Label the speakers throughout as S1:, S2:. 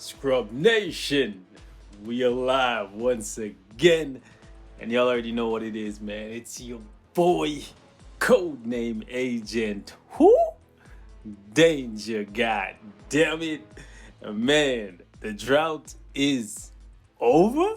S1: Scrub Nation, we are live once again, and y'all already know what it is, man. It's your boy, codename Agent. Who? Danger, god damn it. Man, the drought is over?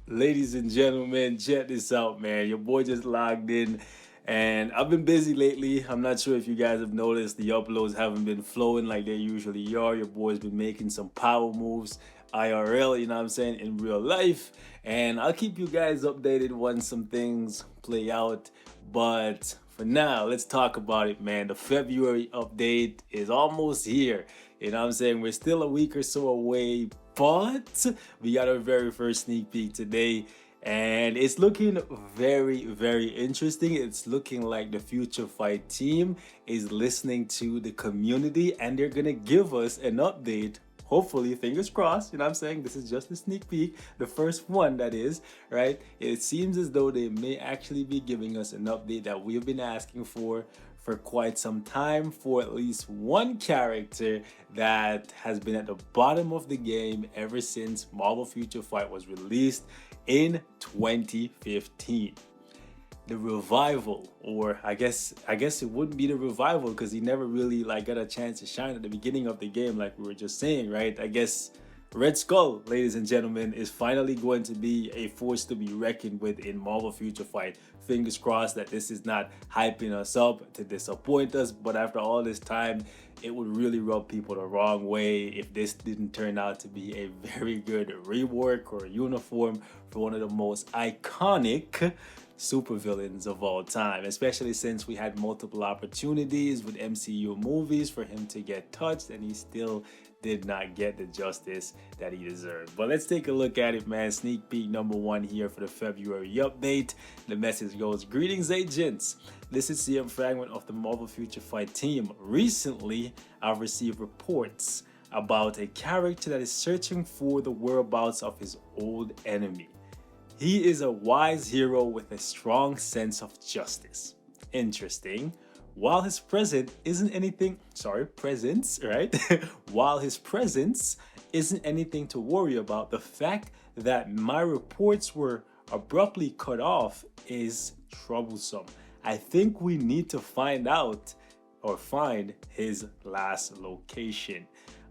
S1: Ladies and gentlemen, check this out, man. Your boy just logged in, and I've been busy lately. I'm not sure if you guys have noticed the uploads haven't been flowing like they usually are. Your boy's been making some power moves, IRL, you know what I'm saying, in real life. And I'll keep you guys updated once some things play out. But for now, let's talk about it, man. The February update is almost here. You know what I'm saying? We're still a week or so away, but we got our very first sneak peek today. And it's looking very, very interesting. It's looking like the Future Fight team is listening to the community and they're going to give us an update. Hopefully, fingers crossed, you know what I'm saying? This is just a sneak peek, the first one that is, right? It seems as though they may actually be giving us an update that we've been asking for quite some time, for at least one character that has been at the bottom of the game ever since Marvel Future Fight was released in 2015. The revival, or I guess it wouldn't be the revival because he never really like got a chance to shine at the beginning of the game, like we were just saying, right? I guess Red Skull, ladies and gentlemen, is finally going to be a force to be reckoned with in Marvel Future Fight. Fingers crossed that this is not hyping us up to disappoint us, but after all this time, it would really rub people the wrong way if this didn't turn out to be a very good rework or uniform for one of the most iconic supervillains of all time, especially since we had multiple opportunities with MCU movies for him to get touched and he still did not get the justice that he deserved. But let's take a look at it, man. Sneak peek number one here for the February update. The message goes, greetings agents. This is CM Fragment of the Marvel Future Fight team. Recently, I've received reports about a character that is searching for the whereabouts of his old enemy. He is a wise hero with a strong sense of justice. Interesting. While his presence, right? While his presence isn't anything to worry about, the fact that my reports were abruptly cut off is troublesome. I think we need to find out or find his last location.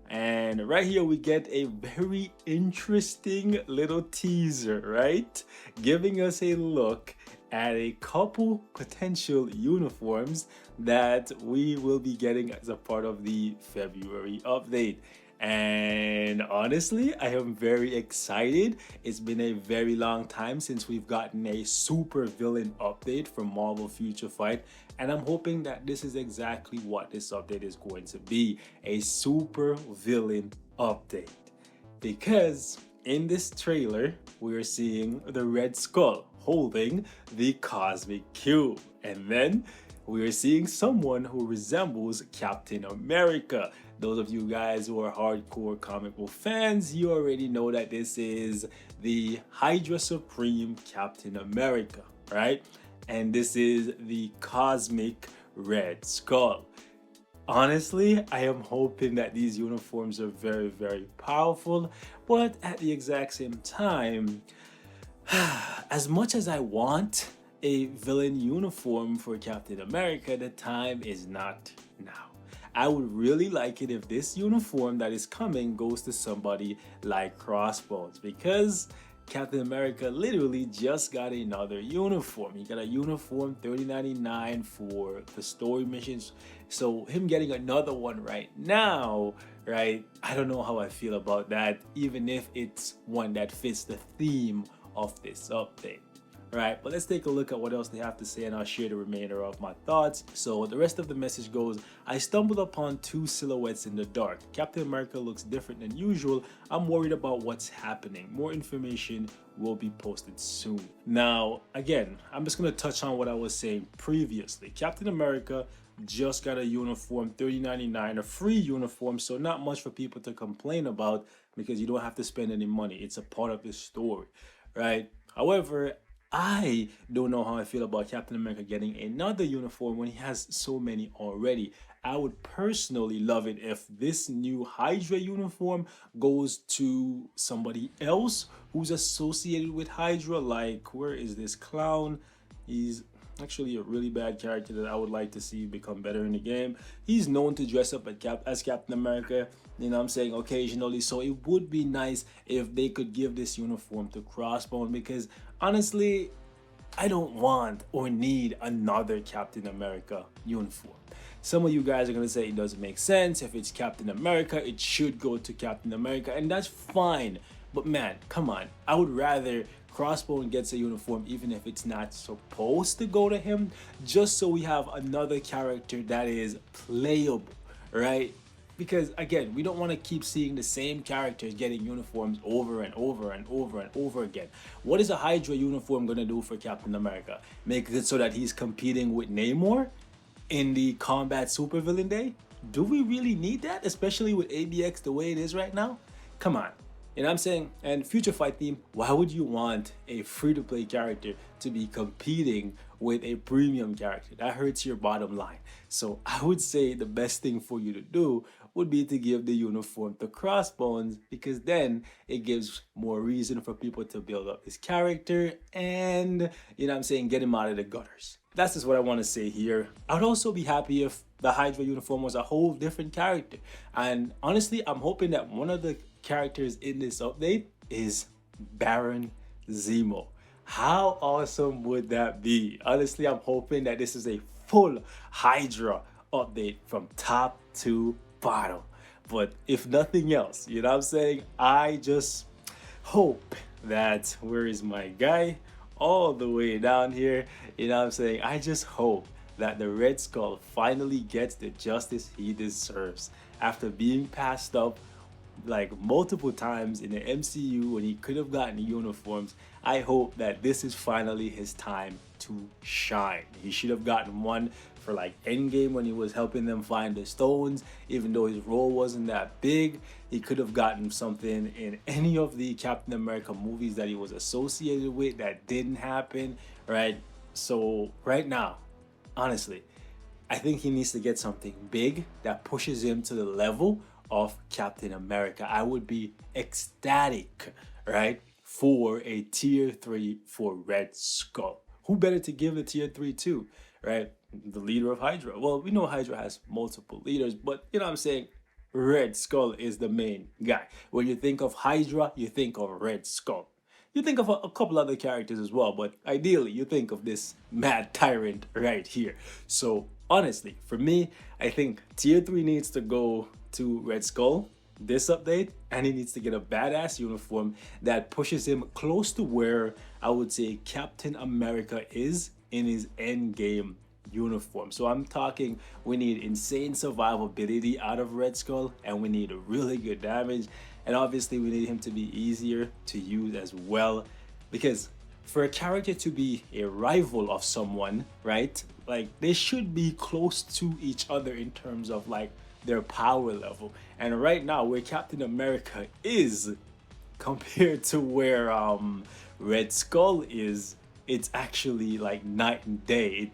S1: And right here we get a very interesting little teaser, right? Giving us a look at a couple potential uniforms that we will be getting as a part of the February update. And honestly, I am very excited. It's been a very long time since we've gotten a super villain update from Marvel Future Fight. And I'm hoping that this is exactly what this update is going to be, a super villain update. Because in this trailer, we're seeing the Red Skull holding the Cosmic Cube. And then we're seeing someone who resembles Captain America. Those of you guys who are hardcore comic book fans, you already know that this is the Hydra Supreme Captain America, right? And this is the Cosmic Red Skull. Honestly, I am hoping that these uniforms are very, very powerful, but at the exact same time, as much as I want a villain uniform for Captain America, the time is not now. I would really like it if this uniform that is coming goes to somebody like Crossbones, because Captain America literally just got another uniform. He got a uniform $30.99 for the story missions. So him getting another one right now, right? I don't know how I feel about that, even if it's one that fits the theme of this update. Right, but let's take a look at what else they have to say and I'll share the remainder of my thoughts. So the rest of the message goes, I stumbled upon two silhouettes in the dark. Captain America looks different than usual. I'm worried about what's happening. More information will be posted soon. Now, again, I'm just going to touch on what I was saying previously. Captain America just got a uniform, $30.99, a free uniform, so not much for people to complain about because you don't have to spend any money. It's a part of the story, right? However, I don't know how I feel about Captain America getting another uniform when he has so many already. I would personally love it if this new Hydra uniform goes to somebody else who's associated with Hydra. Like, where is this clown? He's actually a really bad character that I would like to see become better in the game. He's known to dress up as Captain America, you know what I'm saying, occasionally. So it would be nice if they could give this uniform to Crossbone, because honestly, I don't want or need another Captain America uniform. Some of you guys are going to say it doesn't make sense. If it's Captain America, it should go to Captain America, and that's fine. But man, come on. I would rather Crossbone gets a uniform even if it's not supposed to go to him, just so we have another character that is playable, right? Because again, we don't want to keep seeing the same characters getting uniforms over and over and over and over again. What is a Hydra uniform going to do for Captain America? Make it so that he's competing with Namor in the combat supervillain day? Do we really need that, especially with ABX the way it is right now? Come on. You know what I'm saying? And Future Fight Team, why would you want a free-to-play character to be competing with a premium character? That hurts your bottom line. So I would say the best thing for you to do would be to give the uniform to Crossbones, because then it gives more reason for people to build up his character and, you know what I'm saying, get him out of the gutters. That's just what I want to say here. I would also be happy if the Hydra uniform was a whole different character. And honestly, I'm hoping that one of the characters in this update is Baron Zemo. How awesome would that be? Honestly, I'm hoping that this is a full Hydra update from top to bottom. But if nothing else, you know what I'm saying, I just hope that, where is my guy? All the way down here, you know what I'm saying, I just hope that the Red Skull finally gets the justice he deserves after being passed up like multiple times in the MCU when he could have gotten uniforms. I hope that this is finally his time to shine. He should have gotten one for like Endgame when he was helping them find the stones. Even though his role wasn't that big, he could have gotten something in any of the Captain America movies that he was associated with that didn't happen, right? So right now, honestly, I think he needs to get something big that pushes him to the level of Captain America. I would be ecstatic, right, for a tier 3 for Red Skull. Who better to give the tier 3 to, right? The leader of Hydra. Well, we know Hydra has multiple leaders, but you know what I'm saying? Red Skull is the main guy. When you think of Hydra, you think of Red Skull. You think of a couple other characters as well, but ideally you think of this mad tyrant right here. So honestly, for me, I think tier 3 needs to go to Red Skull this update, and he needs to get a badass uniform that pushes him close to where I would say Captain America is in his end game uniform. So I'm talking, we need insane survivability out of Red Skull, and we need a really good damage, and obviously we need him to be easier to use as well, because for a character to be a rival of someone, right, like they should be close to each other in terms of like their power level. And right now where Captain America is compared to where Red Skull is, it's actually like night and day.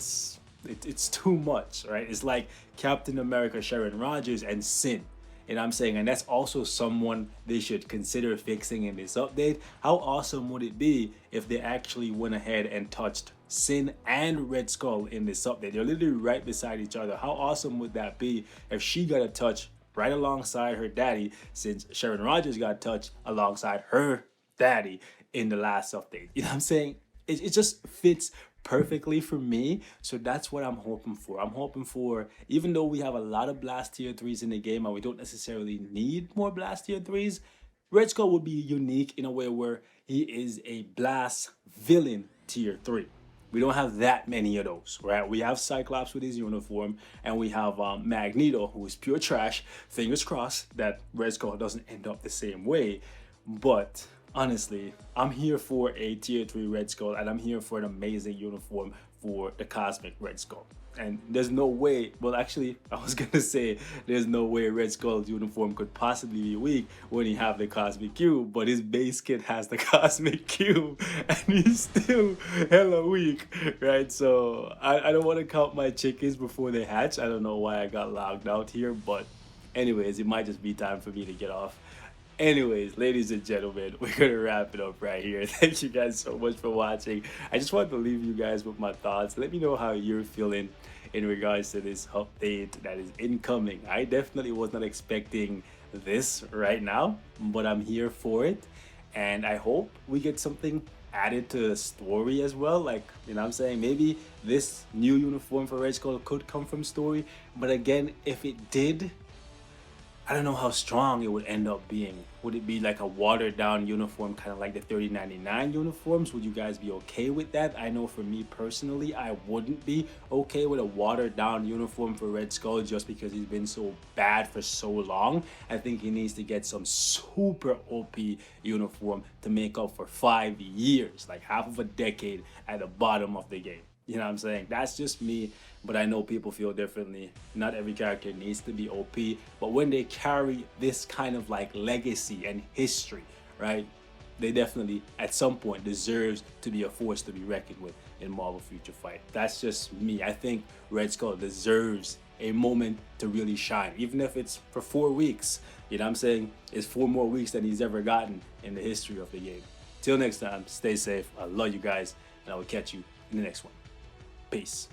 S1: It's too much, right? It's like Captain America, Sharon Rogers, and Sin. And I'm saying, and that's also someone they should consider fixing in this update. How awesome would it be if they actually went ahead and touched Sin and Red Skull in this update? They're literally right beside each other. How awesome would that be if she got a touch right alongside her daddy, since Sharon Rogers got touched alongside her daddy in the last update? You know what I'm saying? It just fits perfectly for me. So that's what I'm hoping for. I'm hoping for, even though we have a lot of blast tier 3s in the game and we don't necessarily need more blast tier 3s, Red Skull would be unique in a way where he is a blast villain tier 3. We don't have that many of those, right? We have Cyclops with his uniform, and we have Magneto, who is pure trash. Fingers crossed that Red Skull doesn't end up the same way. But honestly, I'm here for a tier 3 Red Skull, and I'm here for an amazing uniform for the Cosmic Red Skull. And there's no way, well, actually, I was gonna say there's no way Red Skull's uniform could possibly be weak when he have the Cosmic Cube, but his base kit has the Cosmic Cube and he's still hella weak, right? So I don't want to count my chickens before they hatch. I don't know why I got logged out here, but anyways, it might just be time for me to get off. Anyways, ladies and gentlemen, we're gonna wrap it up right here. Thank you guys so much for watching. I just wanted to leave you guys with my thoughts. Let me know how you're feeling in regards to this update that is incoming. I definitely was not expecting this right now, but I'm here for it. And I hope we get something added to the story as well. Like, you know what I'm saying? Maybe this new uniform for Red Skull could come from story. But again, if it did, I don't know how strong it would end up being. Would it be like a watered down uniform, kind of like the 3099 uniforms? Would you guys be okay with that? I know for me personally, I wouldn't be okay with a watered down uniform for Red Skull just because he's been so bad for so long. I think he needs to get some super OP uniform to make up for 5 years, like half of a decade at the bottom of the game. You know what I'm saying? That's just me, but I know people feel differently. Not every character needs to be OP, but when they carry this kind of like legacy and history, right? They definitely, at some point, deserves to be a force to be reckoned with in Marvel Future Fight. That's just me. I think Red Skull deserves a moment to really shine, even if it's for 4 weeks. You know what I'm saying? It's 4 more weeks than he's ever gotten in the history of the game. Till next time, stay safe. I love you guys, and I will catch you in the next one. Peace.